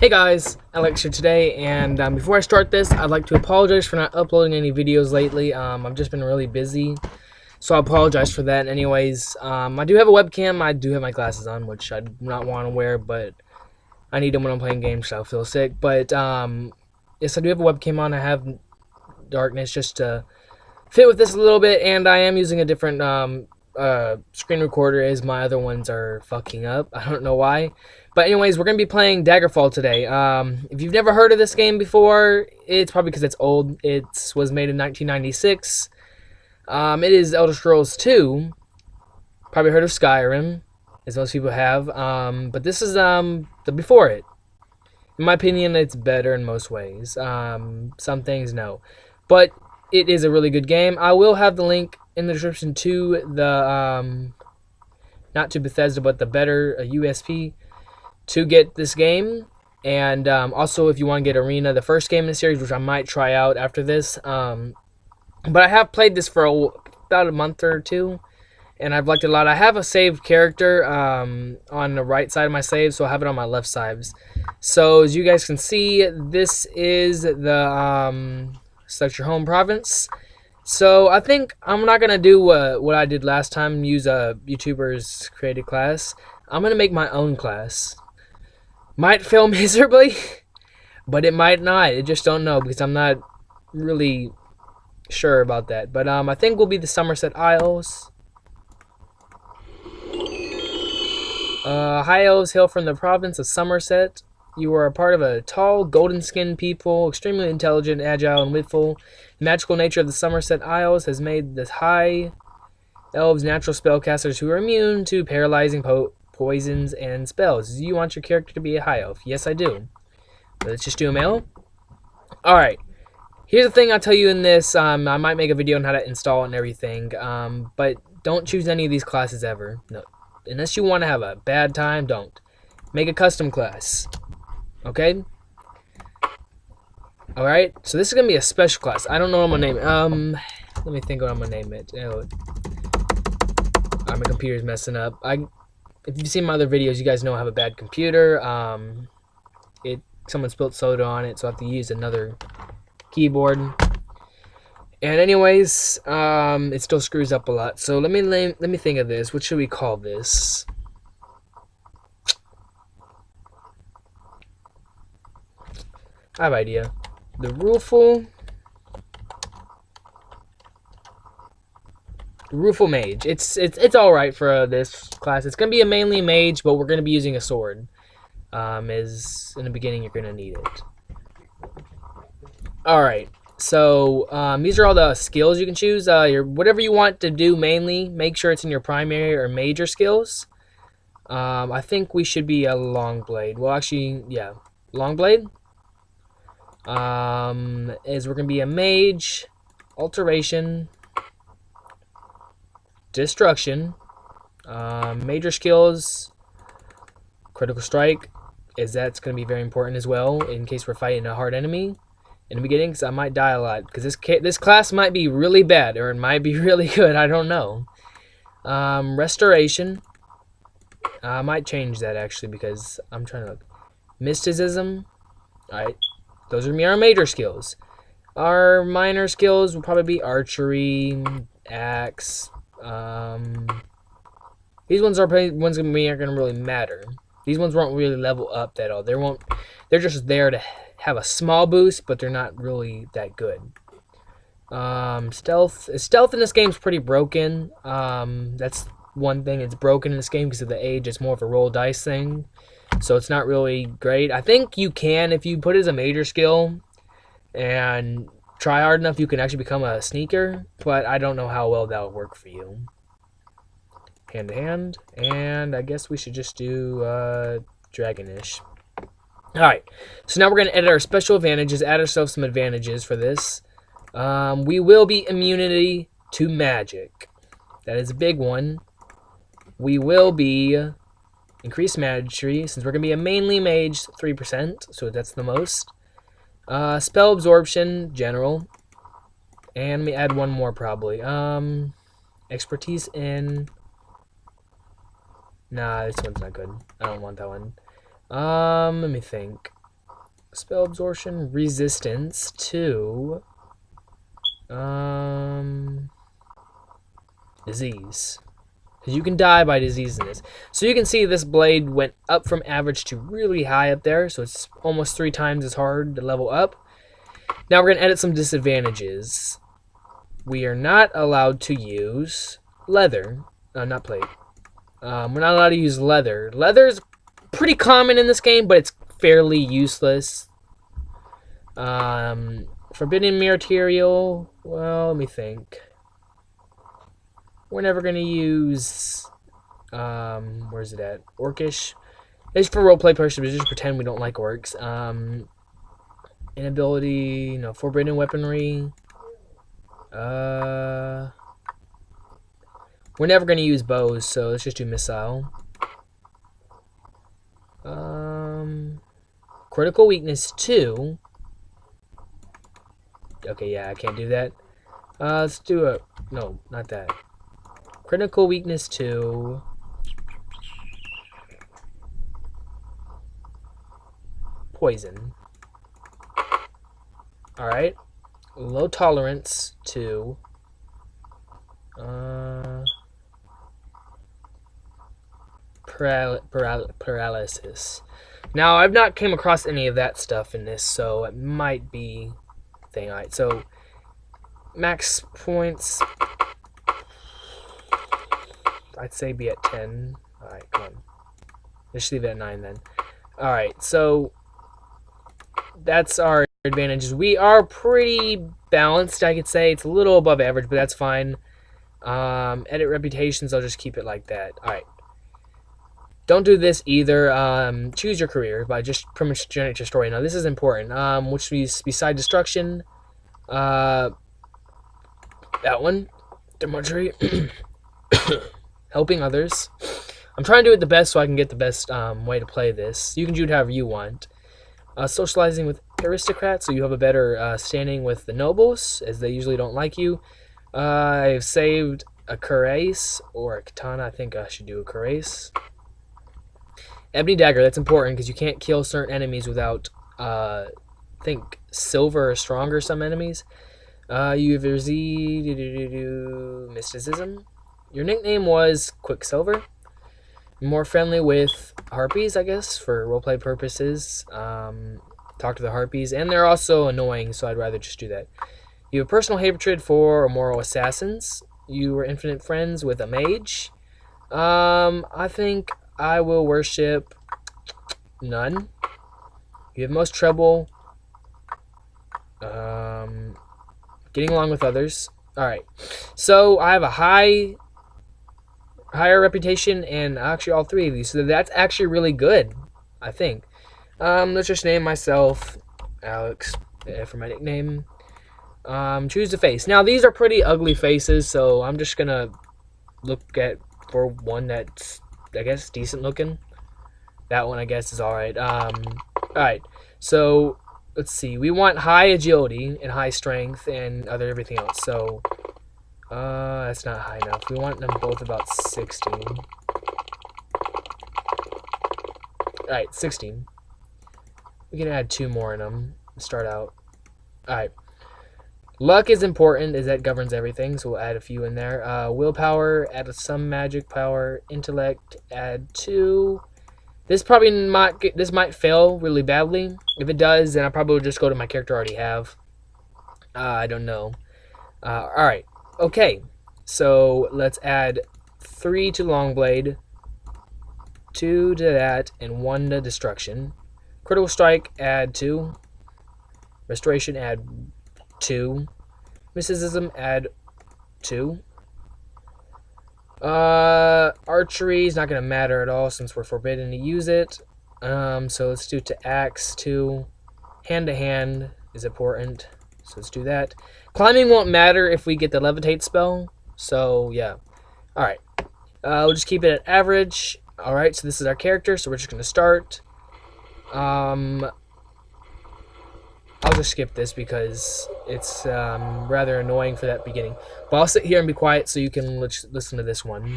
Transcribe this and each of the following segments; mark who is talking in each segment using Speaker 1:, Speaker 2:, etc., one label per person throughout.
Speaker 1: Hey guys, Alex here today, and before I start this, I'd like to apologize for not uploading any videos lately. I've just been really busy, so I apologize for that. Anyways, I do have a webcam. I do have my glasses on, which I do not want to wear, but I need them when I'm playing games, so I feel sick. But yes, I do have a webcam on. I have darkness just to fit with this a little bit, and I am using a different screen recorder as my other ones are fucking up. I don't know why. But anyways, we're going to be playing Daggerfall today. If you've never heard of this game before, it's probably because it's old. It was made in 1996. It is Elder Scrolls 2. Probably heard of Skyrim, as most people have. But this is the before it. In my opinion, it's better in most ways. Some things, no. But it is a really good game. I will have the link in the description to the, not to Bethesda, but the better USP to get this game. And also, if you want to get Arena, the first game in the series, which I might try out after this. But I have played this for about a month or two, and I've liked it a lot. I have a saved character on the right side of my save, so I have it on my left side. So as you guys can see, this is the select your home province. So I think I'm not gonna do what I did last time, use a YouTuber's created class. I'm gonna make my own class. Might fail miserably, but it might not. I just don't know, because I'm not really sure about that. But I think we'll be the Somerset Isles. High elves hail from the province of Somerset. You are a part of a tall, golden-skinned people, extremely intelligent, agile, and witful. The magical nature of the Somerset Isles has made the high elves natural spellcasters who are immune to paralyzing poisons and spells. Do you want your character to be a high elf? Yes, I do. Let's just do a male. Alright. Here's the thing I'll tell you in this. I might make a video on how to install it and everything. But don't choose any of these classes ever. No. Unless you want to have a bad time, don't. Make a custom class. Okay? Alright, so this is going to be a special class. I don't know what I'm going to name it. Let me think what I'm going to name it. My computer's messing up. If you've seen my other videos, you guys know I have a bad computer. Someone spilled soda on it, so I have to use another keyboard. And anyways, it still screws up a lot. So let me think of this. What should we call this? I have an idea. The Rueful Mage. It's all right for this class. It's gonna be mainly a mage, but we're gonna be using a sword. As in the beginning, you're gonna need it. All right. So these are all the skills you can choose. Whatever you want to do mainly, make sure it's in your primary or major skills. I think we should be a long blade. Well, actually, yeah, long blade. Is we're gonna be a mage, alteration, destruction, major skills, critical strike, is that's gonna be very important as well in case we're fighting a hard enemy in the beginning, because I might die a lot, because this class might be really bad or it might be really good. I don't know. Restoration. I might change that actually, because I'm trying to look. Mysticism. All right. Those are our major skills. Our minor skills will probably be archery, axe. These ones are probably ones aren't gonna really matter. These ones won't really level up at all. They're just there to have a small boost, but they're not really that good. Stealth in this game is pretty broken. That's one thing. It's broken in this game because of the age. It's more of a roll dice thing. So it's not really great. I think you can, if you put it as a major skill and try hard enough, you can actually become a sneaker. But I don't know how well that will work for you. Hand to hand. And I guess we should just do Dragonish. Alright. So now we're going to edit our special advantages. Add ourselves some advantages for this. We will be immunity to magic. That is a big one. We will be increased mastery, since we're going to be a mainly mage, 3%, so that's the most. Spell absorption, general. And let me add one more probably. Expertise in... Nah, this one's not good. I don't want that one. Let me think. spell absorption, resistance to disease. Because you can die by disease in this. So you can see this blade went up from average to really high up there. So it's almost 3 times as hard to level up. Now we're going to edit some disadvantages. We are not allowed to use leather. Not plate. We're not allowed to use leather. Leather is pretty common in this game, but it's fairly useless. Forbidden material. Well, let me think. We're never going to use... where's it at? Orcish. It's for roleplay purposes. Just pretend we don't like orcs. Inability. No. Forbidden weaponry. We're never going to use bows, so let's just do missile. Critical weakness 2. Okay, yeah, I can't do that. Let's do a... No, not that. Critical weakness 2. Poison. Alright. Low tolerance 2. Paralysis. Now, I've not came across any of that stuff in this, so it might be a thing. Alright, so max points, I'd say be at 10. Alright, come on. Let's leave it at 9 then. Alright, so that's our advantages. We are pretty balanced, I could say. It's a little above average, but that's fine. Edit reputations, I'll just keep it like that. Alright. Don't do this either. Choose your career by just pretty much generate your story. Now, this is important. Which is beside destruction. That one. Demonstrate. Helping others. I'm trying to do it the best so I can get the best way to play this. You can do it however you want. Socializing with aristocrats, so you have a better standing with the nobles, as they usually don't like you. I've saved a cuirass or a katana. I think I should do a cuirass. Ebony dagger, that's important because you can't kill certain enemies without, I think, silver or stronger some enemies. You have mysticism. Your nickname was Quicksilver. More friendly with harpies, I guess, for roleplay purposes. Talk to the harpies, and they're also annoying, so I'd rather just do that. You have personal hatred for immoral assassins. You were infinite friends with a mage. I think I will worship none. You have most trouble getting along with others. Alright, so I have a higher reputation and actually all 3 of these, so that's actually really good, I think. Let's just name myself Alex for my nickname. Choose the face. Now, these are pretty ugly faces, so I'm just gonna look for one that's, I guess, decent looking. That one, I guess, is alright. Alright, so let's see. We want high agility and high strength and everything else. So, that's not high enough. We want them both about 16. Alright, 16. We can add 2 more in them to start out. Alright. Luck is important, as that governs everything, so we'll add a few in there. Willpower, add some magic power. Intellect, add 2. This might fail really badly. If it does, then I probably will just go to my character I already have. I don't know. Alright. Okay. So let's add 3 to Longblade, 2 to that, and 1 to Destruction. Critical Strike, add 2. Restoration, add 2. Mysticism, add 2. Archery is not going to matter at all since we're forbidden to use it. So let's do to axe 2. Hand to hand is important, so let's do that. Climbing won't matter if we get the levitate spell, so yeah. Alright, we'll just keep it at average. Alright, so this is our character, so we're just going to start. I'll just skip this because it's rather annoying for that beginning. But I'll sit here and be quiet so you can listen to this one.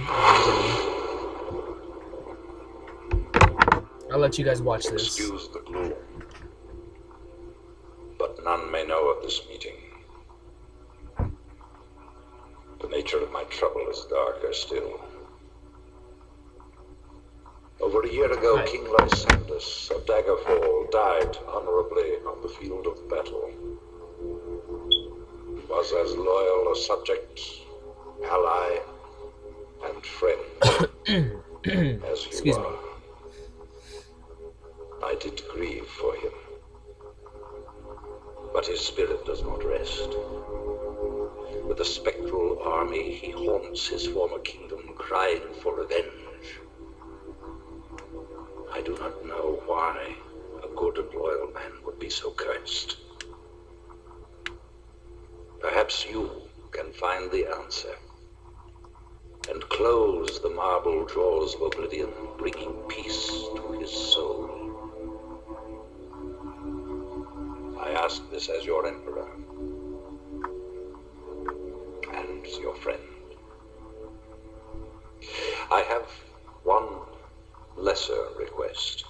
Speaker 1: I'll let you guys watch this.
Speaker 2: Excuse the gloom. of this meeting. The nature of my trouble is darker still. Over a year ago, King Lysander of Daggerfall died honorably on the field of battle. He was as loyal a subject, ally, and friend as you are. I did grieve for him, but his spirit does not rest. With a spectral army, he haunts his former kingdom, crying for revenge. I do not know why a good and loyal man would be so cursed. Perhaps you can find the answer and close the marble jaws of oblivion, bringing peace to his soul. I ask this as your emperor and your friend. I have one lesser request.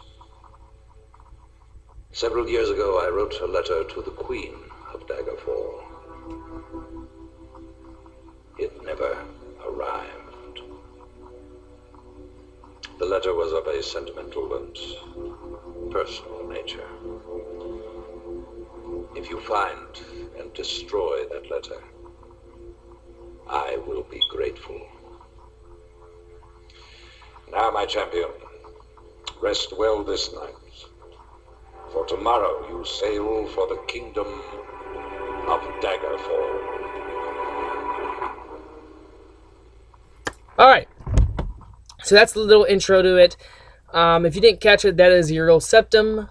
Speaker 2: Several years ago, I wrote a letter to the Queen of Daggerfall. It never arrived. The letter was of a sentimental and personal nature. If you find and destroy that letter, I will be grateful. Now, my champion, rest well this night, for tomorrow you sail for the kingdom of Daggerfall.
Speaker 1: Alright, so that's the little intro to it. If you didn't catch it, that is Uriel Septim.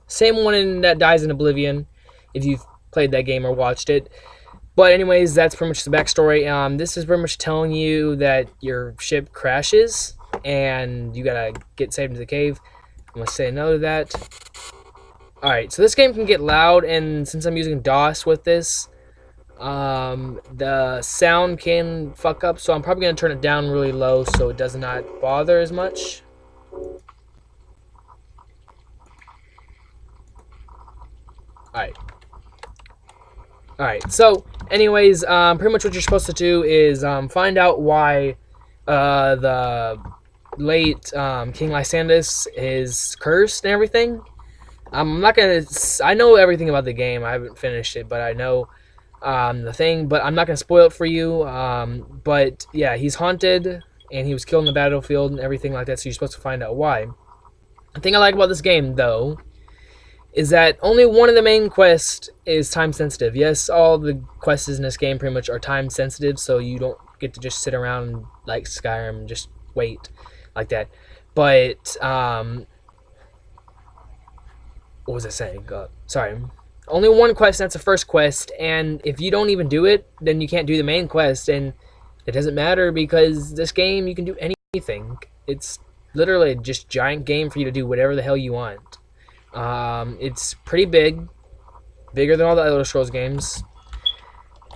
Speaker 1: Same one that dies in Oblivion, if you've played that game or watched it. But anyways, that's pretty much the backstory. This is pretty much telling you that your ship crashes and you gotta get saved into the cave. I'm gonna say no to that. Alright, so this game can get loud, and since I'm using DOS with this, the sound can fuck up, so I'm probably gonna turn it down really low so it does not bother as much. Alright, so anyways, pretty much what you're supposed to do is find out why the late King Lysander is cursed and everything. I'm not gonna. I know everything about the game. I haven't finished it, but I know the thing. But I'm not gonna spoil it for you. But yeah, he's haunted and he was killed in the battlefield and everything like that. So you're supposed to find out why. The thing I like about this game, though, is that only one of the main quests is time sensitive. Yes, all the quests in this game pretty much are time sensitive, so you don't get to just sit around like Skyrim and just wait like that. But what was I saying? Sorry. Only one quest, that's the first quest, and if you don't even do it, then you can't do the main quest, and it doesn't matter because this game, you can do anything. It's literally just a giant game for you to do whatever the hell you want. It's pretty big, bigger than all the Elder Scrolls games,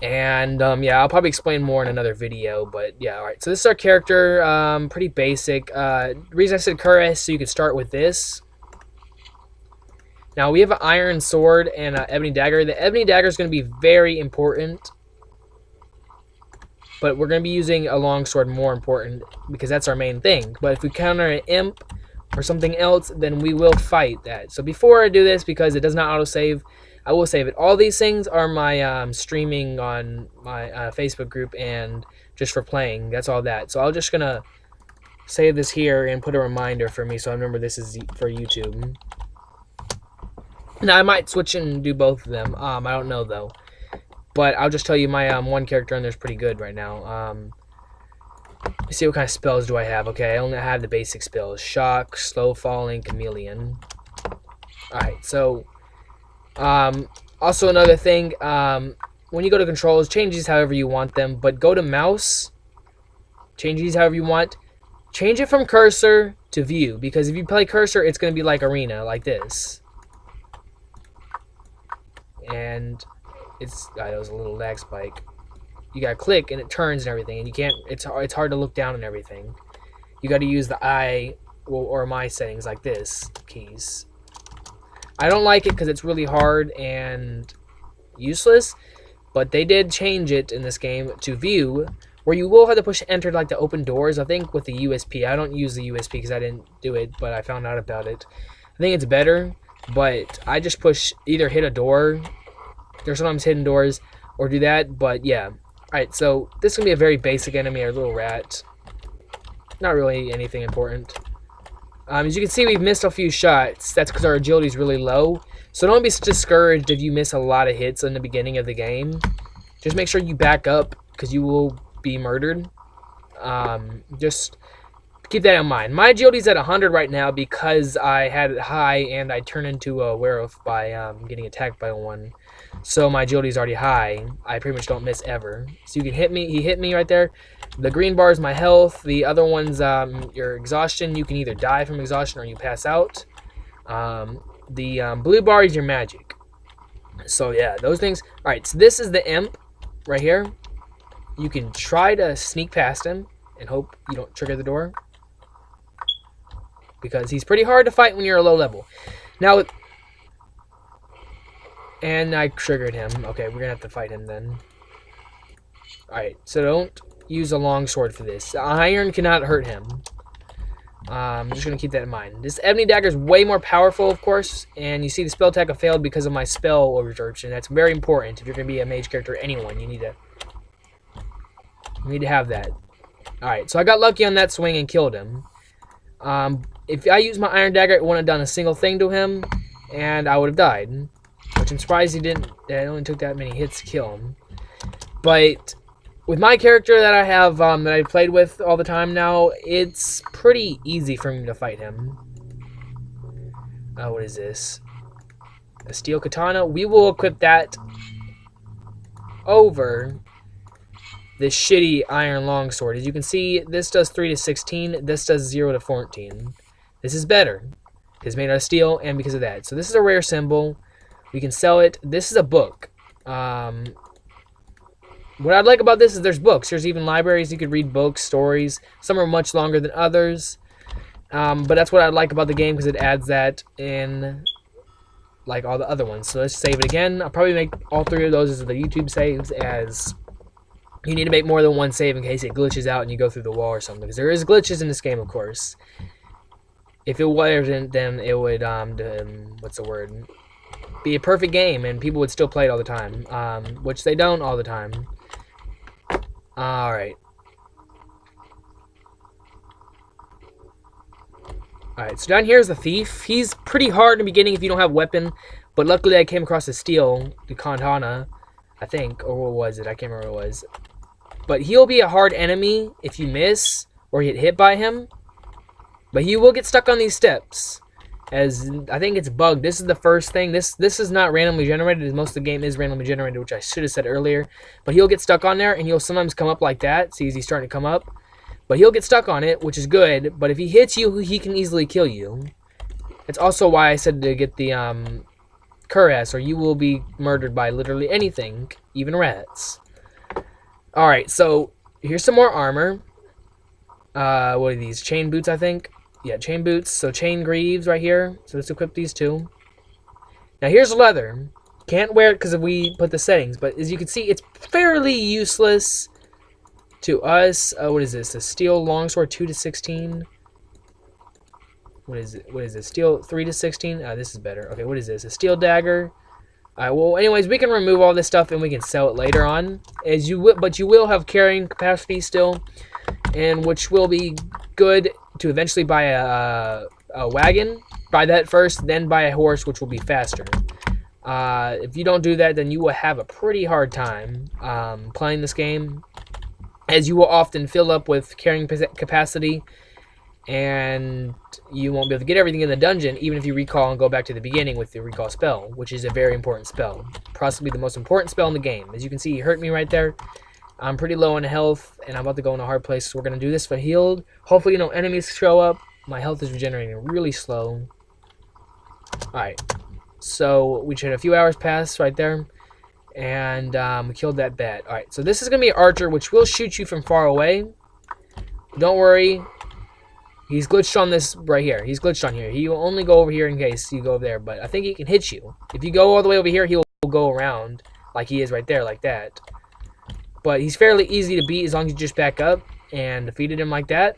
Speaker 1: and yeah, I'll probably explain more in another video, but yeah, alright, so this is our character, pretty basic. The reason I said Cuirass, so you could start with this. Now, we have an iron sword and an ebony dagger. The ebony dagger is going to be very important, but we're going to be using a long sword more important because that's our main thing. But if we counter an imp or something else, then we will fight that. So before I do this, because it does not autosave, I will save it. All these things are my streaming on my Facebook group and just for playing. That's all that. So I'm just going to save this here and put a reminder for me so I remember this is for YouTube. Now, I might switch and do both of them. I don't know, though. But I'll just tell you my one character on there is pretty good right now. Let's see what kind of spells do I have. Okay, I only have the basic spells. Shock, Slow Falling, Chameleon. Alright, so... also another thing. When you go to controls, change these however you want them. But go to mouse. Change these however you want. Change it from cursor to view. Because if you play cursor, it's going to be like arena, like this. And it's that was a little lag spike. You gotta click and it turns and everything, and you can't. It's hard to look down and everything. You got to use the I or my settings like this keys. I don't like it because it's really hard and useless, but they did change it in this game to view, where you will have to push enter like to open doors. I think with the USP. I don't use the USP because I didn't do it, but I found out about it. I think it's better, but I just push either hit a door. There's sometimes hidden doors, or do that, but yeah. Alright, so this is going to be a very basic enemy, our little rat. Not really anything important. As you can see, we've missed a few shots. That's because our agility is really low. So don't be discouraged if you miss a lot of hits in the beginning of the game. Just make sure you back up, because you will be murdered. Just keep that in mind. My agility is at 100 right now because I had it high and I turned into a werewolf by getting attacked by one. So my agility is already high. I pretty much don't miss ever. So you can hit me. He hit me right there. The green bar is my health. The other one's your exhaustion. You can either die from exhaustion or you pass out. The blue bar is your magic. So yeah, those things. Alright, so this is the imp right here. You can try to sneak past him and hope you don't trigger the door, because he's pretty hard to fight when you're a low level. Now, and I triggered him. Okay, we're gonna have to fight him then. Alright, so don't use a long sword for this. Iron cannot hurt him. I'm just gonna keep that in mind. This ebony dagger is way more powerful, of course, and you see the spell attack failed because of my spell absorption. That's very important. If you're gonna be a mage character, anyone, you need to have that. Alright, so I got lucky on that swing and killed him. If I used my iron dagger, it wouldn't have done a single thing to him, and I would have died. Which I'm surprised he didn't. It only took that many hits to kill him. But with my character that I have, that I played with all the time now, it's pretty easy for me to fight him. What is this? A steel katana. We will equip that over this shitty iron longsword. As you can see, this does 3 to 16. This does 0 to 14. This is better. It's made out of steel, and because of that. So this is a rare symbol. We can sell it. This is a book. What I'd like about this is there's books. There's even libraries. You could read books, stories. Some are much longer than others. But that's what I like about the game, because it adds that in like all the other ones. So let's save it again. I'll probably make all 3 of those as the YouTube saves, as you need to make more than one save in case it glitches out and you go through the wall or something. Because there is glitches in this game, of course. If it wasn't, then it would, what's the word? Be a perfect game, and people would still play it all the time. Which they don't all the time. Alright. Alright, so down here is the thief. He's pretty hard in the beginning if you don't have a weapon. But luckily I came across the steel, the katana, I think. Or what was it? I can't remember what it was. But he'll be a hard enemy if you miss or get hit by him. But he will get stuck on these steps, as I think it's bugged. This is the first thing. This is not randomly generated, as most of the game is randomly generated, which I should have said earlier. But he'll get stuck on there, and he'll sometimes come up like that. See, he's starting to come up. But he'll get stuck on it, which is good. But if he hits you, he can easily kill you. That's also why I said to get the cuirass, or you will be murdered by literally anything, even rats. Alright, so here's some more armor. What are these? Chain boots, I think. Yeah, chain boots. So chain greaves right here. So let's equip these 2. Now here's leather. Can't wear it because we put the settings. But as you can see, it's fairly useless to us. What is this? A steel longsword 2 to 16. What is it? What is this? Steel 3 to 16. This is better. Okay, what is this? A steel dagger. Well, anyways, we can remove all this stuff and we can sell it later on. But you will have carrying capacity still, and which will be good to eventually buy a wagon. Buy that first, then buy a horse, which will be faster. If you don't do that, then you will have a pretty hard time playing this game, as you will often fill up with carrying capacity, and you won't be able to get everything in the dungeon, even if you recall and go back to the beginning with the recall spell, which is a very important spell. Possibly the most important spell in the game. As you can see, he hurt me right there. I'm pretty low in health, and I'm about to go in a hard place, so we're going to do this for healed. Hopefully no enemies show up. My health is regenerating really slow. Alright, so we should have a few hours pass right there, and we killed that bat. Alright, so this is going to be an archer, which will shoot you from far away. Don't worry. He's glitched on this right here. He's glitched on here. He will only go over here in case you go over there. But I think he can hit you. If you go all the way over here, he'll go around like he is right there, like that. But he's fairly easy to beat as long as you just back up and defeated him like that.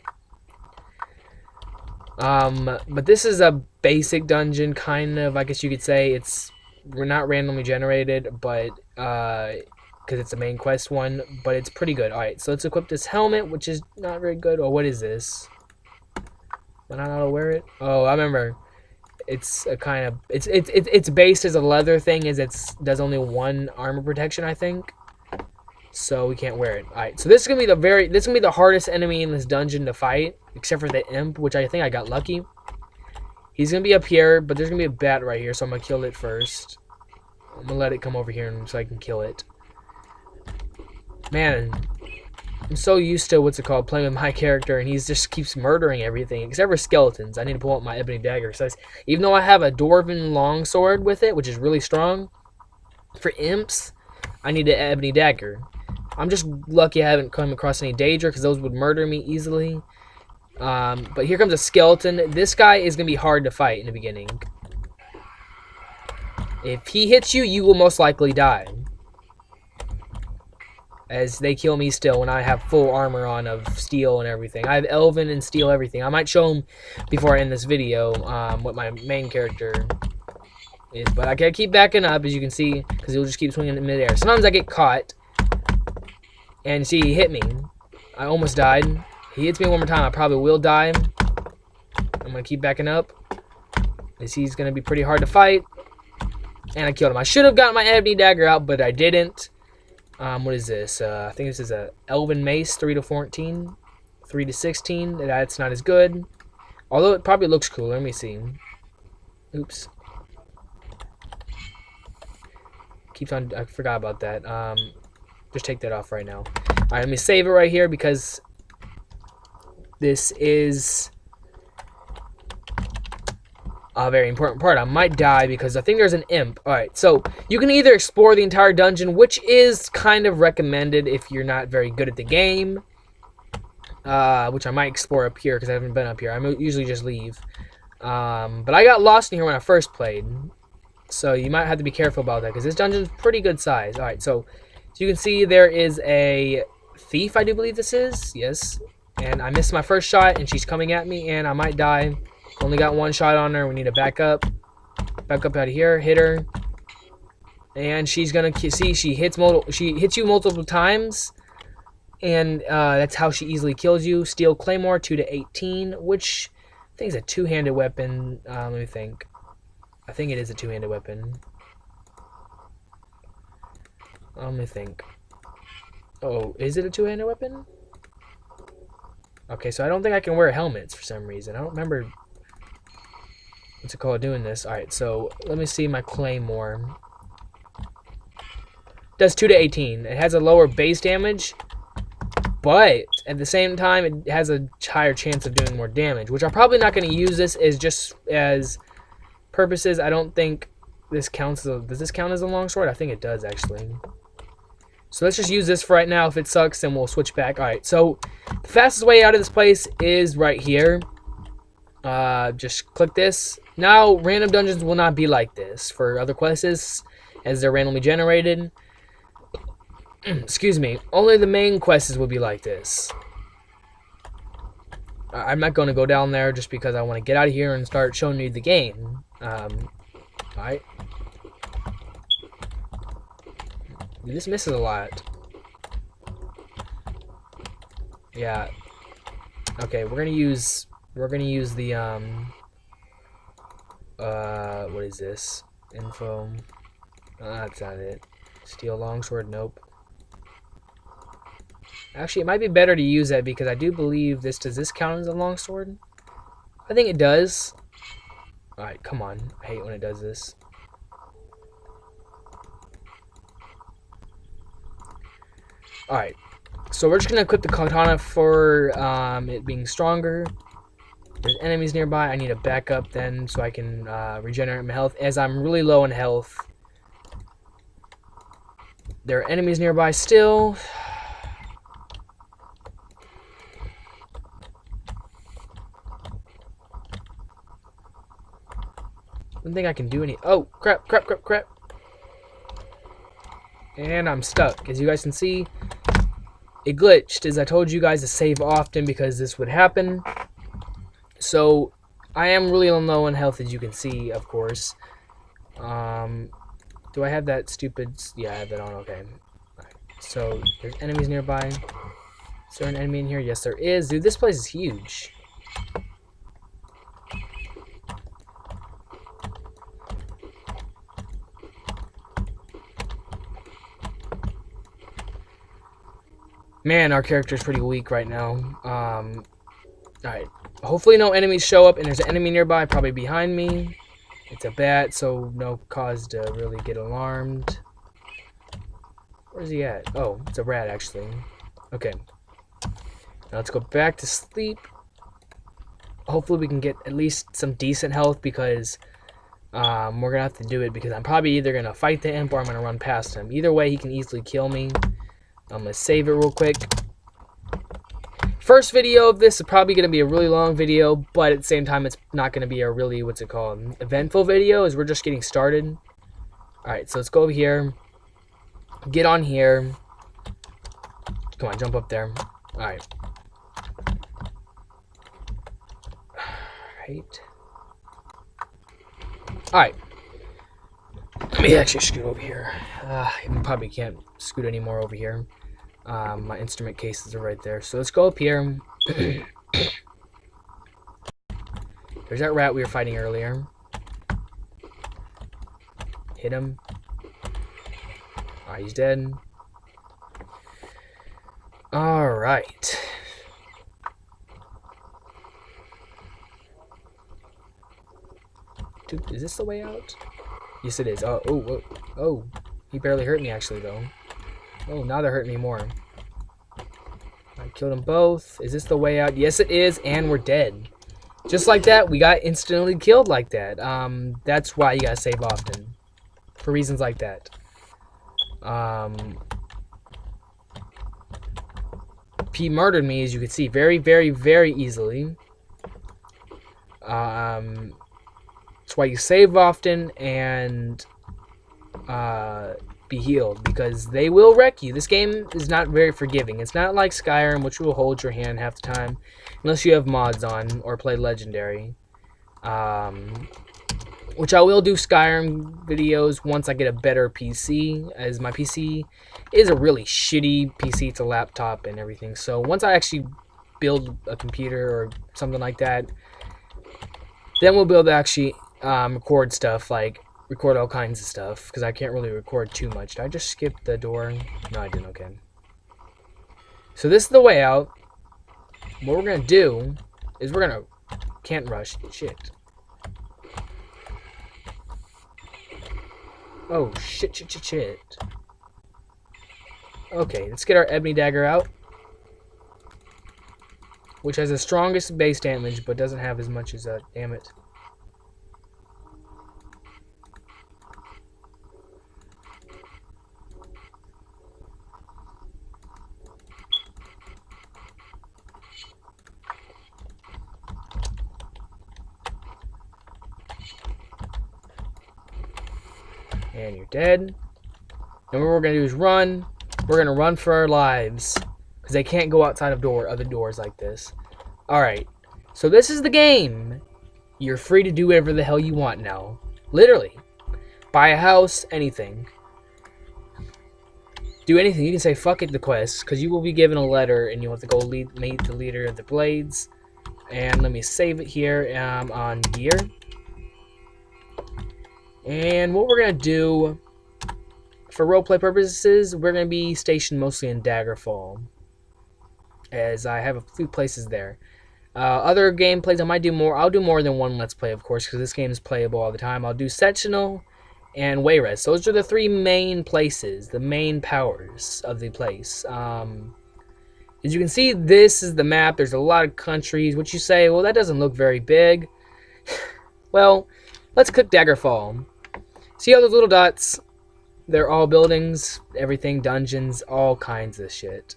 Speaker 1: But this is a basic dungeon, kind of, I guess you could say. We're not randomly generated, but because it's a main quest one, but it's pretty good. All right, so let's equip this helmet, which is not very good. Oh, what is this? Am I not allowed to wear it? Oh, I remember. It's a kind of it's based as a leather thing, as does only one armor protection, I think. So we can't wear it. All right, so this is gonna be the hardest enemy in this dungeon to fight, except for the imp, which I think I got lucky. He's gonna be up here, but there's gonna be a bat right here, so I'm gonna kill it first. I'm gonna let it come over here so I can kill it. Man, I'm so used to playing with my character, and he just keeps murdering everything except for skeletons. I need to pull out my ebony dagger. So even though I have a dwarven longsword with it, which is really strong, for imps, I need an ebony dagger. I'm just lucky I haven't come across any danger, because those would murder me easily. But here comes a skeleton. This guy is going to be hard to fight in the beginning. If he hits you, you will most likely die. As they kill me still when I have full armor on of steel and everything. I have elven and steel everything. I might show them before I end this video what my main character is. But I gotta keep backing up, as you can see, because he'll just keep swinging in midair. Sometimes I get caught. And see, he hit me. I almost died. He hits me one more time, I probably will die. I'm gonna keep backing up, as he's gonna be pretty hard to fight. And I killed him. I should have gotten my ebony dagger out, but I didn't. What is this? I think this is a elven mace, 3 to 14, 3 to 16. That's not as good, although it probably looks cool. Let me see. Oops. Keeps on. I forgot about that. Just take that off right now. All right, let me save it right here, because this is a very important part. I might die because I think there's an imp. Alright, so you can either explore the entire dungeon, which is kind of recommended if you're not very good at the game. Which I might explore up here, because I haven't been up here. I usually just leave. But I got lost in here when I first played. So you might have to be careful about that, because this dungeon's pretty good size. Alright, so you can see there is a thief, I do believe this is. Yes. And I missed my first shot, and she's coming at me, and I might die. Only got one shot on her. We need to back up. Back up out of here. Hit her. And she's gonna see she hits you multiple times, and that's how she easily kills you. Steel Claymore, 2 to 18, which I think is a two-handed weapon. Let me think. I think it is a two-handed weapon. Let me think. Oh, is it a two-handed weapon? Okay, so I don't think I can wear helmets for some reason. I don't remember what's it called doing this. Alright, so let me see my Claymore. Does 2 to 18. It has a lower base damage, but at the same time it has a higher chance of doing more damage, which I'm probably not going to use this as just as purposes. I don't think this counts as does this count as a longsword? I think it does, actually. So let's just use this for right now. If it sucks, then we'll switch back. Alright, so the fastest way out of this place is right here. Just click this. Now, random dungeons will not be like this for other quests, as they're randomly generated. Excuse me. Only the main quests will be like this. I'm not going to go down there just because I want to get out of here and start showing you the game. Alright. This misses a lot. Yeah. Okay, we're gonna use the what is this? Info. That's not it. Steel longsword, nope. Actually, it might be better to use that, because I do believe this, does this count as a longsword? I think it does. Alright, come on. I hate when it does this. Alright, so we're just going to equip the katana for it being stronger. There's enemies nearby. I need to back up then so I can regenerate my health, as I'm really low in health. There are enemies nearby still. don't think I can do any. Oh, crap, crap, crap, crap. And I'm stuck. As you guys can see, it glitched. As I told you guys to save often because this would happen. So, I am really low on health, as you can see, of course. Do I have that stupid... Yeah, I have that on. Okay. Right. So, there's enemies nearby. Is there an enemy in here? Yes, there is. Dude, this place is huge. Man, our character's pretty weak right now. Alright. Hopefully no enemies show up, and there's an enemy nearby, probably behind me. It's a bat, so no cause to really get alarmed. Where's he at? Oh, it's a rat, actually. Okay. Now let's go back to sleep. Hopefully we can get at least some decent health, because we're going to have to do it, because I'm probably either going to fight the imp or I'm going to run past him. Either way, he can easily kill me. I'm going to save it real quick. First video of this is probably going to be a really long video, but at the same time, it's not going to be a really, what's it called, eventful video, as we're just getting started. Alright, so let's go over here. Get on here. Come on, jump up there. Alright. Alright. Let me actually scoot over here. I probably can't scoot anymore over here. My instrument cases are right there. So let's go up here. There's that rat we were fighting earlier. Hit him. Alright, he's dead. Alright. Dude, is this the way out? Yes, it is. Oh, oh, oh. He barely hurt me, actually, though. Oh, now they're hurting me more. I killed them both. Is this the way out? Yes, it is, and we're dead. Just like that, we got instantly killed like that. That's why you gotta save often. For reasons like that. He murdered me, as you can see, very, very, very easily. That's why you save often and be healed, because they will wreck you. This game is not very forgiving. It's not like Skyrim, which will hold your hand half the time, unless you have mods on or play Legendary. Which I will do Skyrim videos once I get a better PC, as my PC is a really shitty PC. It's a laptop and everything. So once I actually build a computer or something like that, then we'll be able to actually record stuff, like record all kinds of stuff, because I can't really record too much. Did I just skip the door? No, I didn't. Okay. So this is the way out. What we're going to do is we're going to... Can't rush. Shit. Oh, shit, shit, shit, shit. Okay, let's get our ebony dagger out, which has the strongest base damage, but doesn't have as much as that. Damn it. And you're dead. And what we're going to do is run. We're going to run for our lives, because they can't go outside of other doors like this. Alright. So this is the game. You're free to do whatever the hell you want now. Literally. Buy a house, anything. Do anything. You can say fuck it, the quest, because you will be given a letter and you have to go meet the leader of the Blades. And let me save it here on gear. And what we're going to do, for roleplay purposes, we're going to be stationed mostly in Daggerfall, as I have a few places there. Other gameplays I might do more. I'll do more than one Let's Play, of course, because this game is playable all the time. I'll do Sectional and Wayrest. Those are the three main places, the main powers of the place. As you can see, this is the map. There's a lot of countries. What you say, well, that doesn't look very big. Well, let's click Daggerfall. See all those little dots? They're all buildings, everything, dungeons, all kinds of shit.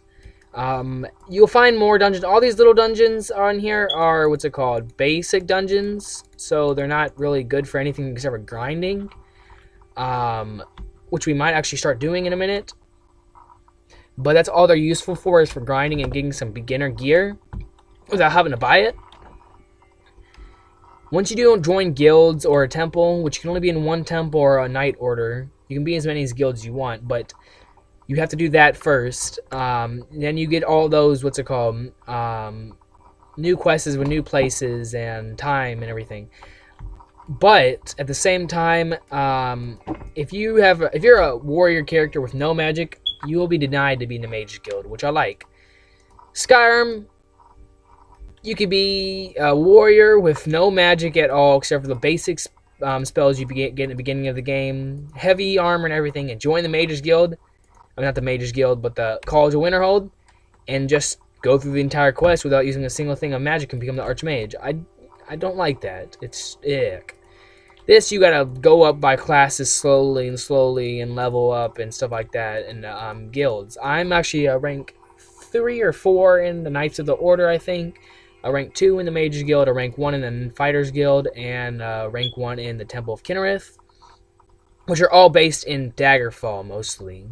Speaker 1: You'll find more dungeons. All these little dungeons on here are what's it called? Basic dungeons. So they're not really good for anything except for grinding. Which we might actually start doing in a minute. But that's all they're useful for, is for grinding and getting some beginner gear without having to buy it. Once you do join guilds or a temple, which you can only be in one temple or a knight order, you can be as many as guilds you want, but you have to do that first. Then you get all those, what's it called, new quests with new places and time and everything. But at the same time, if you're a warrior character with no magic, you will be denied to be in the mage guild, which I like. Skyrim, you could be a warrior with no magic at all, except for the basic spells you get in the beginning of the game, heavy armor and everything, and join the mages guild. I mean, not the mages guild, but the College of Winterhold, and just go through the entire quest without using a single thing of magic and become the archmage. I don't like that. It's ick. This, you gotta go up by classes slowly and level up and stuff like that in guilds. I'm actually a rank 3 or 4 in the Knights of the Order, I think. A rank 2 in the Mages Guild, a rank 1 in the Fighters Guild, and rank 1 in the Temple of Kinnereth, which are all based in Daggerfall mostly.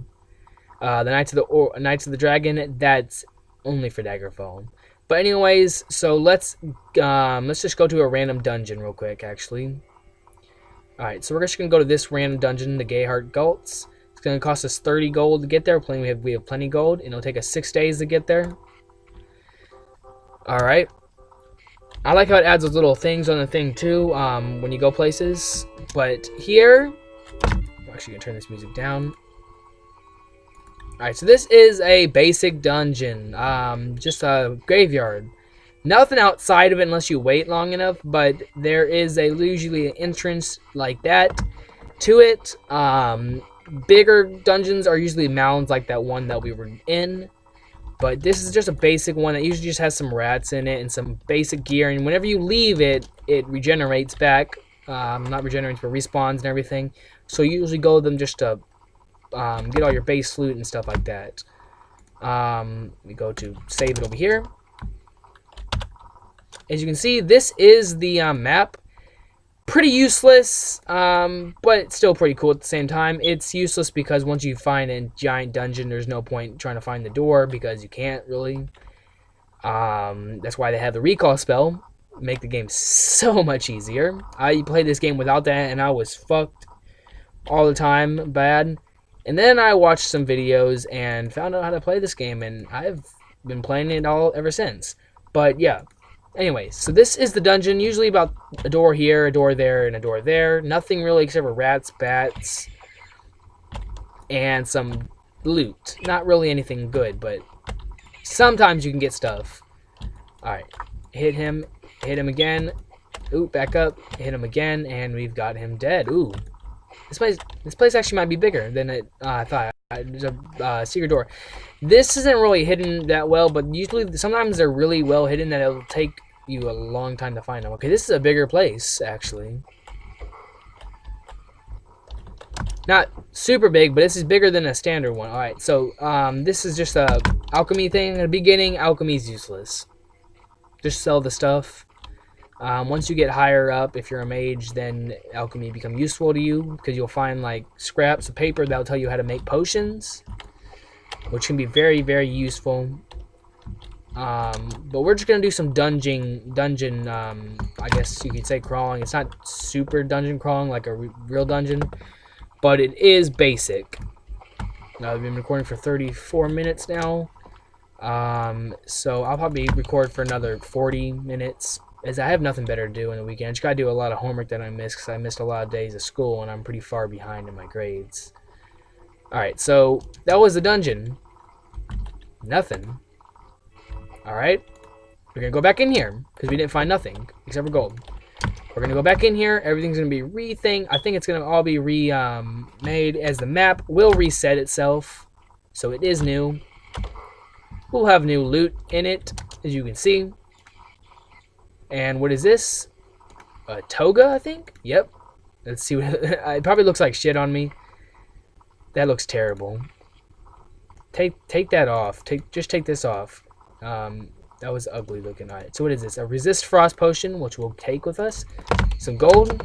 Speaker 1: The Knights of the Dragon, that's only for Daggerfall. But anyways, so let's just go to a random dungeon real quick, actually. Alright, so we're just going to go to this random dungeon, the Gayheart Gults. It's going to cost us 30 gold to get there. We have plenty of gold, and it'll take us 6 days to get there. Alright. I like how it adds those little things on the thing, too, when you go places. But here... I'm actually going to turn this music down. Alright, so this is a basic dungeon. Just a graveyard. Nothing outside of it unless you wait long enough, but there is usually an entrance like that to it. Bigger dungeons are usually mounds like that one that we were in, but this is just a basic one that usually just has some rats in it and some basic gear, and whenever you leave it, it regenerates back. Not regenerates, but respawns and everything. So you usually go to them just to get all your base loot and stuff like that. We go to save it over here. As you can see, this is the map. Pretty useless, but still pretty cool at the same time. It's useless because once you find a giant dungeon, there's no point trying to find the door because you can't really. That's why they have the recall spell. Make the game so much easier. I played this game without that, and I was fucked all the time, bad. And then I watched some videos and found out how to play this game, and I've been playing it all ever since. But yeah. Anyways, so this is the dungeon. Usually about a door here, a door there, and a door there. Nothing really except for rats, bats, and some loot. Not really anything good, but sometimes you can get stuff. Alright, hit him again. Ooh, back up, hit him again, and we've got him dead. Ooh, this place actually might be bigger than I thought. There's a secret door. This isn't really hidden that well, but usually sometimes they're really well hidden that it'll take you a long time to find them. Okay, this is a bigger place, actually. Not super big, but this is bigger than a standard one. Alright, so this is just a alchemy thing. In the beginning, alchemy is useless. Just sell the stuff. Once you get higher up, if you're a mage, then alchemy become useful to you because you'll find like scraps of paper that'll tell you how to make potions, which can be very, very useful. But we're just gonna do some dungeon, I guess you could say crawling. It's not super dungeon crawling like a real dungeon, but it is basic. I've been recording for 34 minutes now, so I'll probably record for another 40 minutes. As I have nothing better to do in the weekend. I just gotta do a lot of homework that I missed because I missed a lot of days of school and I'm pretty far behind in my grades. Alright, so that was the dungeon. Nothing. Alright. We're gonna go back in here because we didn't find nothing except for gold. We're gonna go back in here. Everything's gonna be I think it's gonna all be made as the map will reset itself. So it is new. We'll have new loot in it, as you can see. And what is this? A toga, I think? Yep. Let's see what... it probably looks like shit on me. That looks terrible. take that off. Just take this off. That was ugly looking. Alright, so what is this? A resist frost potion, which we'll take with us. Some gold.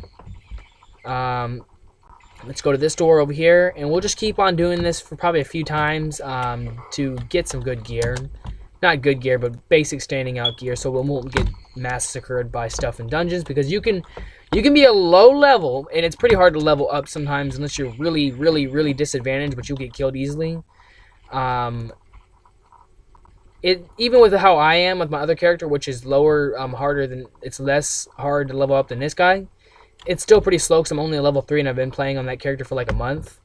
Speaker 1: Let's go to this door over here, and we'll just keep on doing this for probably a few times to get some good gear. Not good gear, but basic standing out gear, so we won't get massacred by stuff in dungeons, because you can be a low level, and it's pretty hard to level up sometimes unless you're really disadvantaged, but you'll get killed easily. Even with how I am with my other character, which is lower, harder than, it's less hard to level up than this guy. It's still pretty slow because I'm only a level 3 and I've been playing on that character for like a month.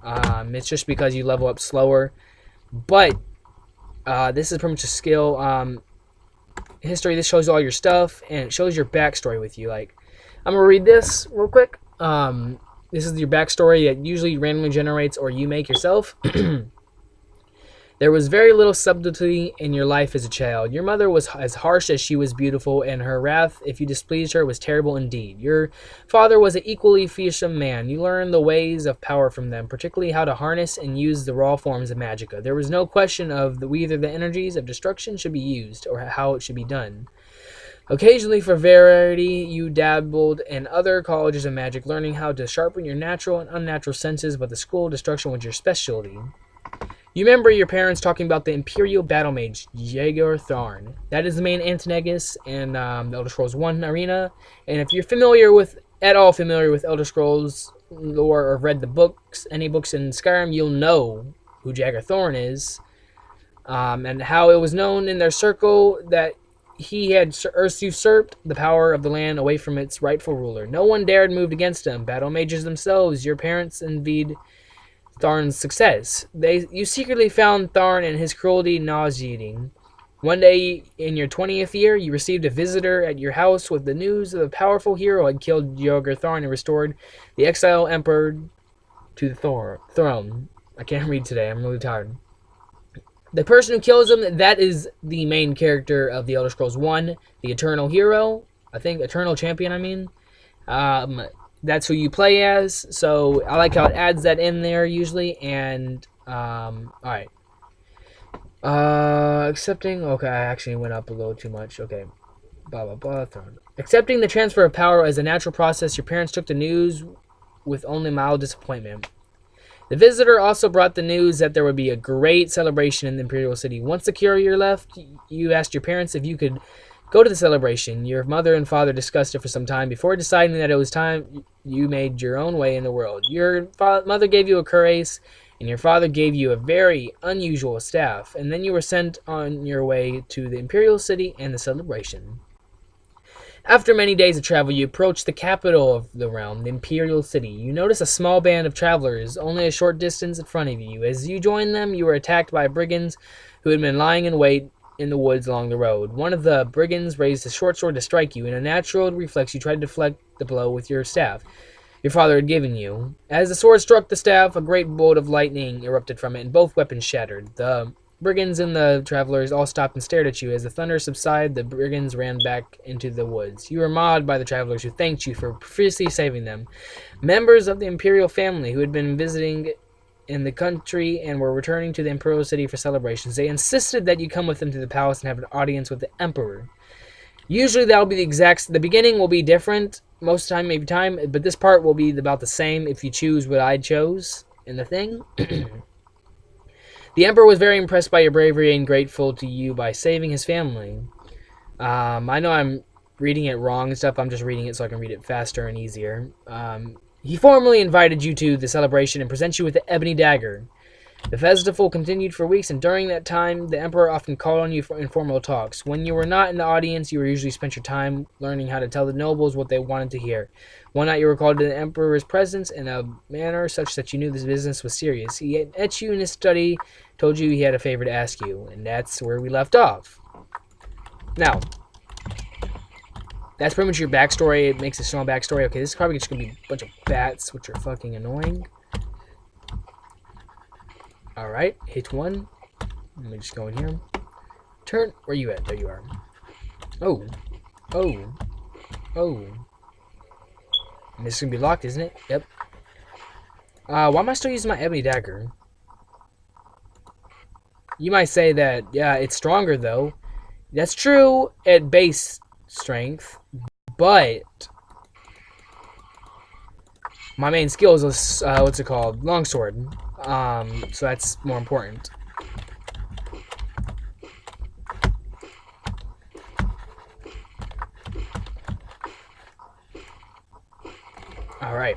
Speaker 1: It's just because you level up slower. But this is pretty much a skill. History, this shows all your stuff and it shows your backstory with you. Like, I'm going to read this real quick. This is your backstory that usually randomly generates or you make yourself. There was very little subtlety in your life as a child. Your mother was as harsh as she was beautiful, and her wrath, if you displeased her, was terrible indeed. Your father was an equally fearsome man. You learned the ways of power from them, particularly how to harness and use the raw forms of magicka. There was no question of whether the energies of destruction should be used, or how it should be done. Occasionally, for variety, you dabbled in other colleges of magic, learning how to sharpen your natural and unnatural senses, but the school of destruction was your specialty. You remember your parents talking about the Imperial Battle Mage, Daggerfall. That is the main antagonist in the Elder Scrolls 1 arena. And if you're at all familiar with Elder Scrolls lore or read the books, any books in Skyrim, you'll know who Daggerfall is. And how it was known in their circle that he had usurped the power of the land away from its rightful ruler. No one dared move against him. Battle mages themselves, your parents, envied Tharn's success. You secretly found Tharn and his cruelty nauseating. One day in your 20th year, you received a visitor at your house with the news that a powerful hero had killed Daggerfall and restored the exiled emperor to the throne. I can't read today, I'm really tired. The person who kills him, that is the main character of the Elder Scrolls 1, the Eternal Hero. I think Eternal Champion, I mean. That's who you play as, so I like how it adds that in there usually. And alright, accepting, okay, I actually went up a little too much. Okay, blah blah blah. Accepting the transfer of power as a natural process, your parents took the news with only mild disappointment. The visitor also brought the news that there would be a great celebration in the Imperial City. Once the courier left, you asked your parents if you could go to the celebration. Your mother and father discussed it for some time. Before deciding that it was time, you made your own way in the world. Your mother gave you a cuirass, and your father gave you a very unusual staff. And then you were sent on your way to the Imperial City and the celebration. After many days of travel, you approached the capital of the realm, the Imperial City. You notice a small band of travelers, only a short distance in front of you. As you joined them, you were attacked by brigands who had been lying in wait in the woods along the road. One of the brigands raised a short sword to strike you. In a natural reflex, you tried to deflect the blow with your staff your father had given you. As the sword struck the staff, a great bolt of lightning erupted from it, and both weapons shattered. The brigands and the travelers all stopped and stared at you. As the thunder subsided, the brigands ran back into the woods. You were mobbed by the travelers, who thanked you for profusely saving them. Members of the imperial family who had been visiting in the country and were returning to the imperial city for celebrations. They insisted that you come with them to the palace and have an audience with the emperor. Usually that'll be the beginning will be different, most of the time, maybe time, but this part will be about the same if you choose what I chose in the thing. The emperor was very impressed by your bravery and grateful to you by saving his family. I know I'm reading it wrong and stuff, I'm just reading it so I can read it faster and easier. He formally invited you to the celebration and presents you with the ebony dagger. The festival continued for weeks, and during that time, the emperor often called on you for informal talks. When you were not in the audience, you usually spent your time learning how to tell the nobles what they wanted to hear. One night, you were called to the emperor's presence in a manner such that you knew this business was serious. He met you in his study, told you he had a favor to ask you, and that's where we left off. Now, that's pretty much your backstory. It makes a small backstory. Okay, this is probably just going to be a bunch of bats, which are fucking annoying. Alright, hit one. Let me just go in here. Turn. Where you at? There you are. Oh. Oh. Oh. And this is going to be locked, isn't it? Yep. Why am I still using my ebony dagger? You might say that, yeah, it's stronger though. That's true at base strength, but my main skill is what's it called? Longsword. So that's more important. All right.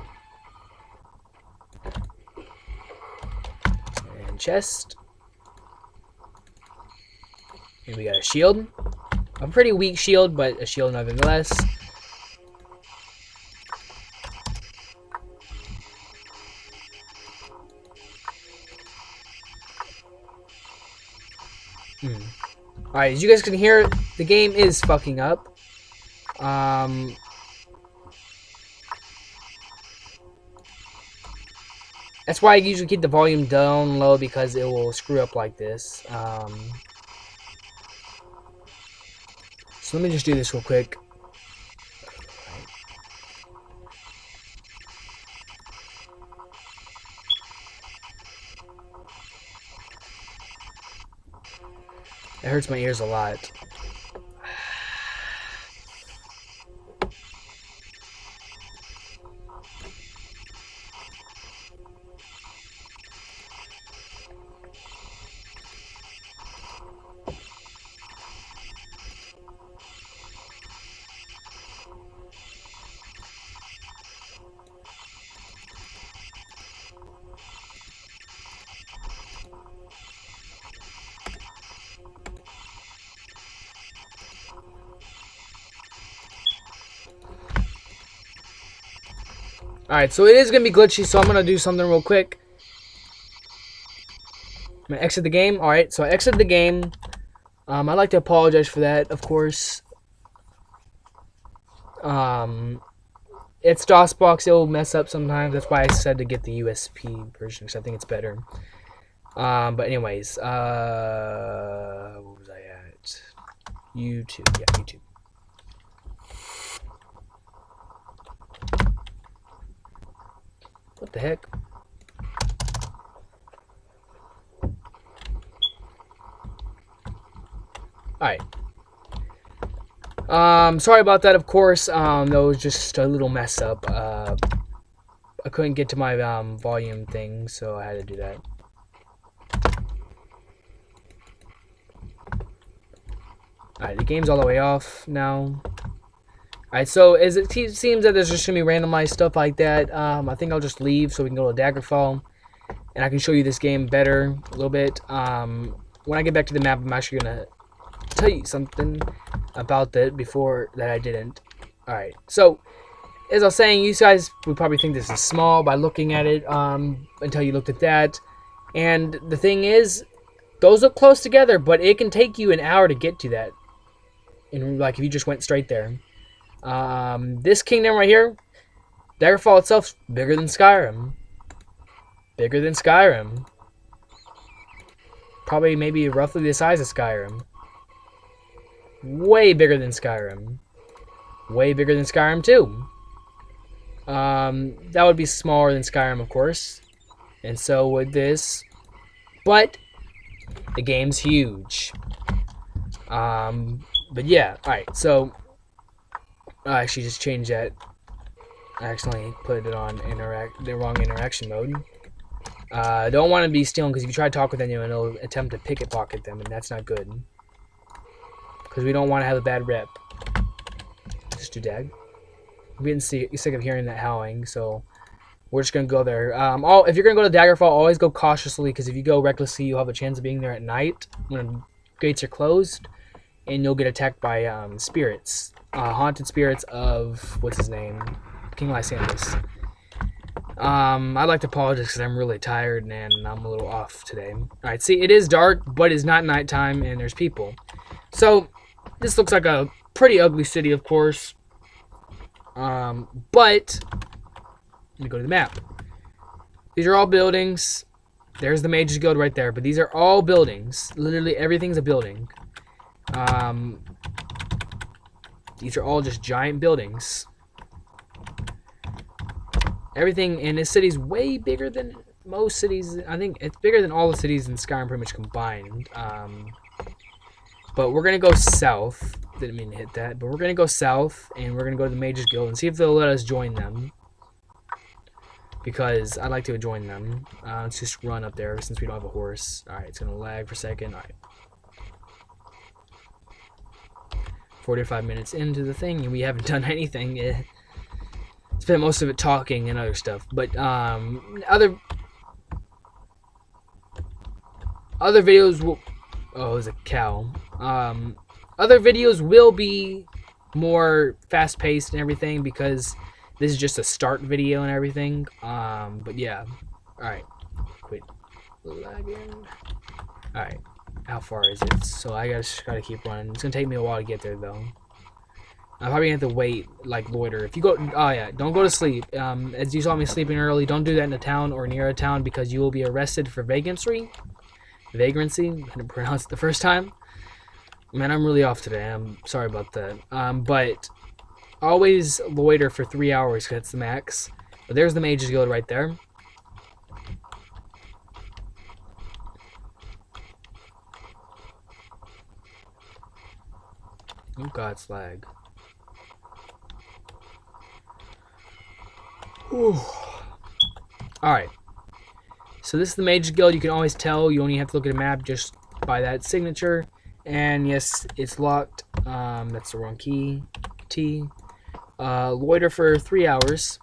Speaker 1: And chest. And we got a shield. A pretty weak shield, but a shield nonetheless. Alright, as you guys can hear, the game is fucking up. That's why I usually keep the volume down low, because it will screw up like this. So let me just do this real quick. It hurts my ears a lot. Alright, so it is going to be glitchy, so I'm going to do something real quick. I'm going to exit the game. Alright, so I exited the game. I'd like to apologize for that, of course. It's DOSBox, it will mess up sometimes. That's why I said to get the USP version, because I think it's better. But anyways, what was I at? YouTube, yeah, YouTube. What the heck? Alright. Sorry about that, of course. That was just a little mess up. I couldn't get to my volume thing, so I had to do that. Alright, the game's all the way off now. Alright, so as it seems that there's just going to be randomized stuff like that, I think I'll just leave so we can go to Daggerfall. And I can show you this game better a little bit. When I get back to the map, I'm actually going to tell you something about that before that I didn't. Alright, so as I was saying, you guys would probably think this is small by looking at it until you looked at that. And the thing is, those look close together, but it can take you an hour to get to that. And like if you just went straight there. This kingdom right here, Daggerfall itself, bigger than Skyrim. Bigger than Skyrim. Probably maybe roughly the size of Skyrim. Way bigger than Skyrim. Way bigger than Skyrim too. That would be smaller than Skyrim, of course. And so would this. But the game's huge. But yeah, alright, so I actually just changed that. I accidentally put it on the wrong interaction mode. Don't want to be stealing, because if you try to talk with anyone, it'll attempt to pickpocket them, and that's not good. Because we don't want to have a bad rep. Just do dag. I'm getting sick of hearing that howling, so we're just going to go there. If you're going to go to Daggerfall, always go cautiously, because if you go recklessly, you'll have a chance of being there at night when gates are closed, and you'll get attacked by spirits. Haunted spirits of, what's his name? King Lysander. I'd like to apologize because I'm really tired and I'm a little off today. Alright, see, it is dark, but it's not nighttime, and there's people. So, this looks like a pretty ugly city, of course. But, let me go to the map. These are all buildings. There's the Mage's Guild right there, but these are all buildings. Literally everything's a building. These are all just giant buildings. Everything in this city's way bigger than most cities. I think it's bigger than all the cities in Skyrim pretty much combined. But we're gonna go south. Didn't mean to hit that, but we're gonna go south and we're gonna go to the Mages Guild and see if they'll let us join them. Because I'd like to join them. Let's just run up there since we don't have a horse. Alright, it's gonna lag for a second. Alright. 45 minutes into the thing and we haven't done anything. Spent most of it talking and other stuff. But other videos will... Oh, there's a cow. Other videos will be more fast-paced and everything because this is just a start video and everything. But yeah. Alright. Quit lagging. Alright. How far is it? So I just gotta keep running. It's gonna take me a while to get there though. I'm probably gonna have to wait, like loiter. If you go, oh yeah, don't go to sleep. As you saw me sleeping early, don't do that in a town or near a town because you will be arrested for vagrancy. Vagrancy, I didn't pronounce it the first time. Man, I'm really off today. I'm sorry about that. But always loiter for 3 hours because that's the max. But there's the Mages Guild right there. Oh god, it's lag. Alright. So this is the Mages Guild. You can always tell. You only have to look at a map just by that signature. And yes, it's locked. That's the wrong key. T. Loiter for 3 hours.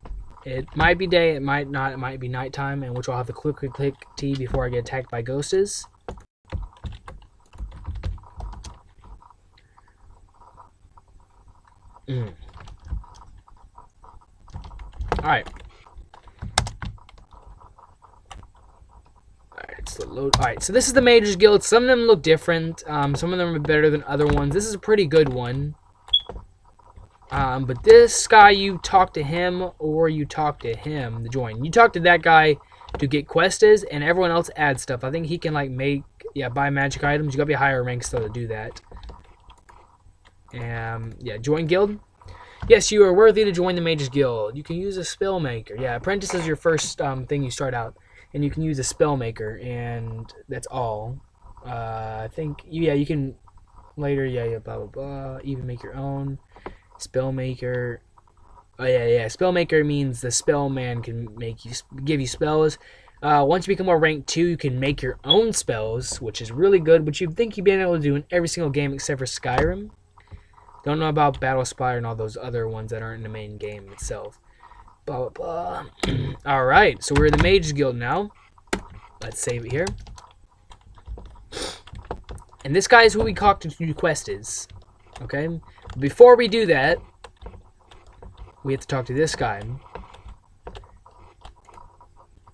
Speaker 1: It might be day, it might not, it might be nighttime, and which I'll have to click T before I get attacked by ghosts. Alright. Alright, so this is the Mages Guild. Some of them look different. Some of them are better than other ones. This is a pretty good one. But this guy, you talk to him or you talk to him to join. You talk to that guy to get quests, and everyone else adds stuff. I think he can like buy magic items. You gotta be a higher rank still to do that. Yeah, join guild. Yes, you are worthy to join the Mages Guild. You can use a spell maker. Yeah, apprentice is your first thing you start out, and you can use a spell maker, and that's all. I think you can later. Yeah, blah blah blah. Even make your own spell maker. Oh yeah. Spell maker means the spell man can give you spells. Once you become a rank 2, you can make your own spells, which is really good. Which you'd think you'd be able to do in every single game except for Skyrim. Don't know about Battle Spire and all those other ones that aren't in the main game itself. Blah, blah, blah. Alright, so we're in the Mages Guild now. Let's save it here. And this guy is who we talk to do quests. Okay? Before we do that, we have to talk to this guy.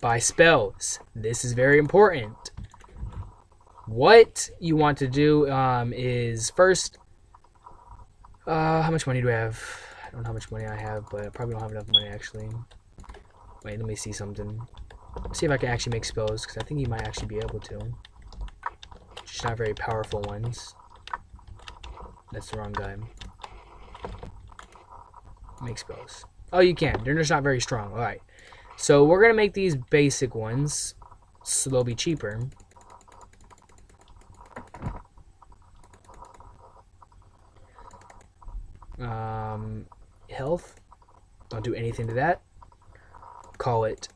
Speaker 1: Buy spells. This is very important. What you want to do is first... how much money do I have? I don't know how much money I have, but I probably don't have enough money, actually. Wait, let me see something. Let's see if I can actually make spells, because I think he might actually be able to. Just not very powerful ones. That's the wrong guy. Make spells. Oh, you can. They're just not very strong. Alright. So, we're going to make these basic ones, so they'll be cheaper. Health. Don't do anything to that. Call it.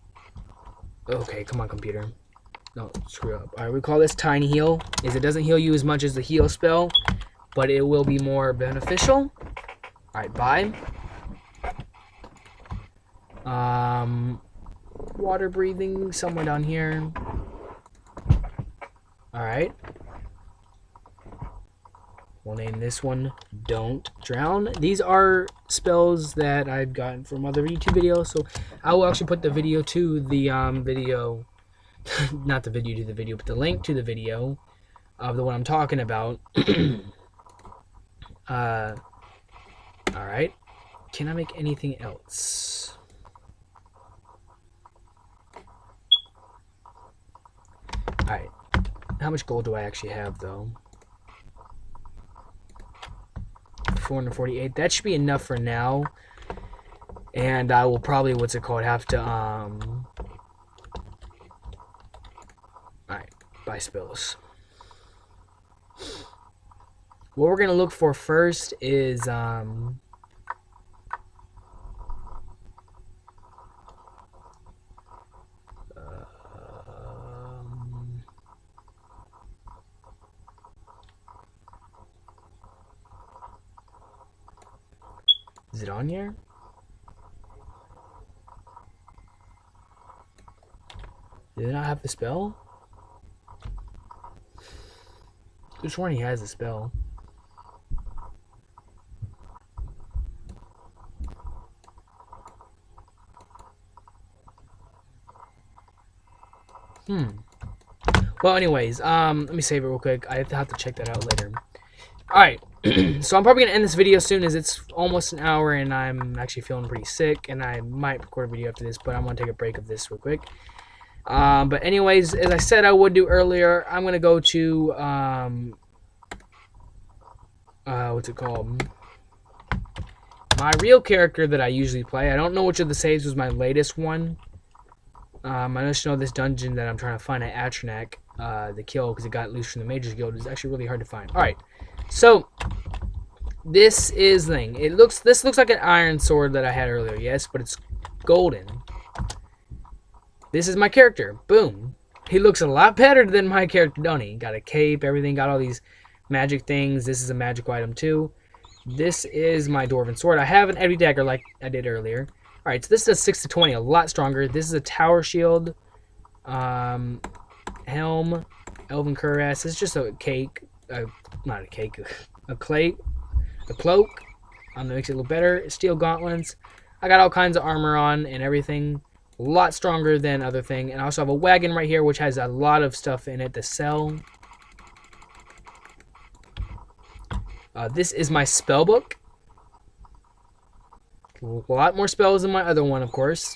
Speaker 1: Okay, come on, computer. No, screw up. Alright, we call this Tiny Heal. It doesn't heal you as much as the heal spell, but it will be more beneficial. Alright, buy. Water breathing somewhere down here. Alright. We'll name this one Don't Drown. These are spells that I've gotten from other YouTube videos, so I will actually put the video to the video, not the video to the video, but the link to the video of the one I'm talking about. Alright. Can I make anything else? Alright. How much gold do I actually have, though? 448. That should be enough for now. And I will probably, have to, buy spells. What we're gonna look for first is is it on here? Did it not have the spell? Which one he has the spell? Well, anyways, let me save it real quick. I have to check that out later. Alright, so I'm probably going to end this video soon as it's almost an hour and I'm actually feeling pretty sick. And I might record a video after this, but I'm going to take a break of this real quick. But anyways, as I said I would do earlier, I'm going to go to, what's it called? My real character that I usually play. I don't know which of the saves was my latest one. I just know this dungeon that I'm trying to find at Atronak, the kill, because it got loose from the Mages Guild, is actually really hard to find. Alright, so this is the thing. This looks like an iron sword that I had earlier, yes, but it's golden. This is my character. Boom. He looks a lot better than my character, don't he? Got a cape, everything, got all these magic things. This is a magic item too. This is my Dwarven sword. I have an heavy dagger like I did earlier. Alright, so this is a 6 to 20, a lot stronger. This is a tower shield. Helm. Elven cuirass. It's just a cake. Not a cake. A cloak. That makes it look better. Steel gauntlets. I got all kinds of armor on and everything. A lot stronger than other thing. And I also have a wagon right here, which has a lot of stuff in it to sell. This is my spell book. A lot more spells than my other one, of course.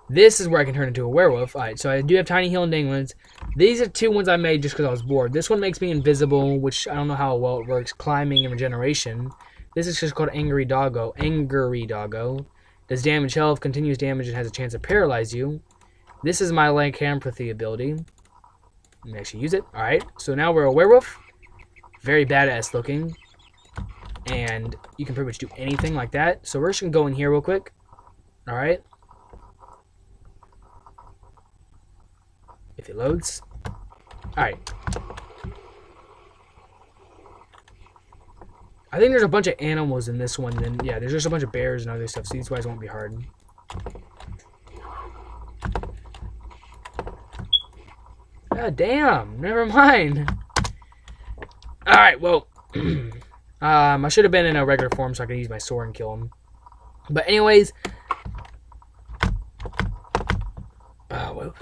Speaker 1: This is where I can turn into a werewolf. Alright, so I do have tiny healing danglings. These are two ones I made just because I was bored. This one makes me invisible, which I don't know how well it works. Climbing and regeneration. This is just called Angry Doggo. Angry Doggo. Does damage health, continuous damage, and has a chance to paralyze you. This is my lycanthropy ability. Let me actually use it. Alright, so now we're a werewolf. Very badass looking. And you can pretty much do anything like that. So we're just going to go in here real quick. Alright. If it loads. Alright. I think there's a bunch of animals in this one. Then yeah, there's just a bunch of bears and other stuff. So these guys won't be hard. Ah, damn. Never mind. Alright, well... I should have been in a regular form so I could use my sword and kill him. But anyways. Alright,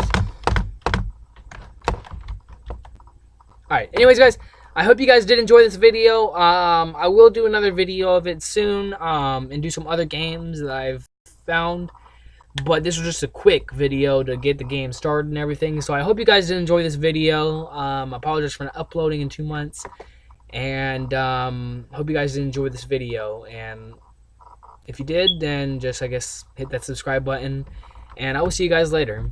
Speaker 1: anyways guys. I hope you guys did enjoy this video. I will do another video of it soon. And do some other games that I've found. But this was just a quick video to get the game started and everything. So I hope you guys did enjoy this video. I apologize for not uploading in 2 months. And hope you guys enjoyed this video, and if you did, then just I guess hit that subscribe button, and I will see you guys later.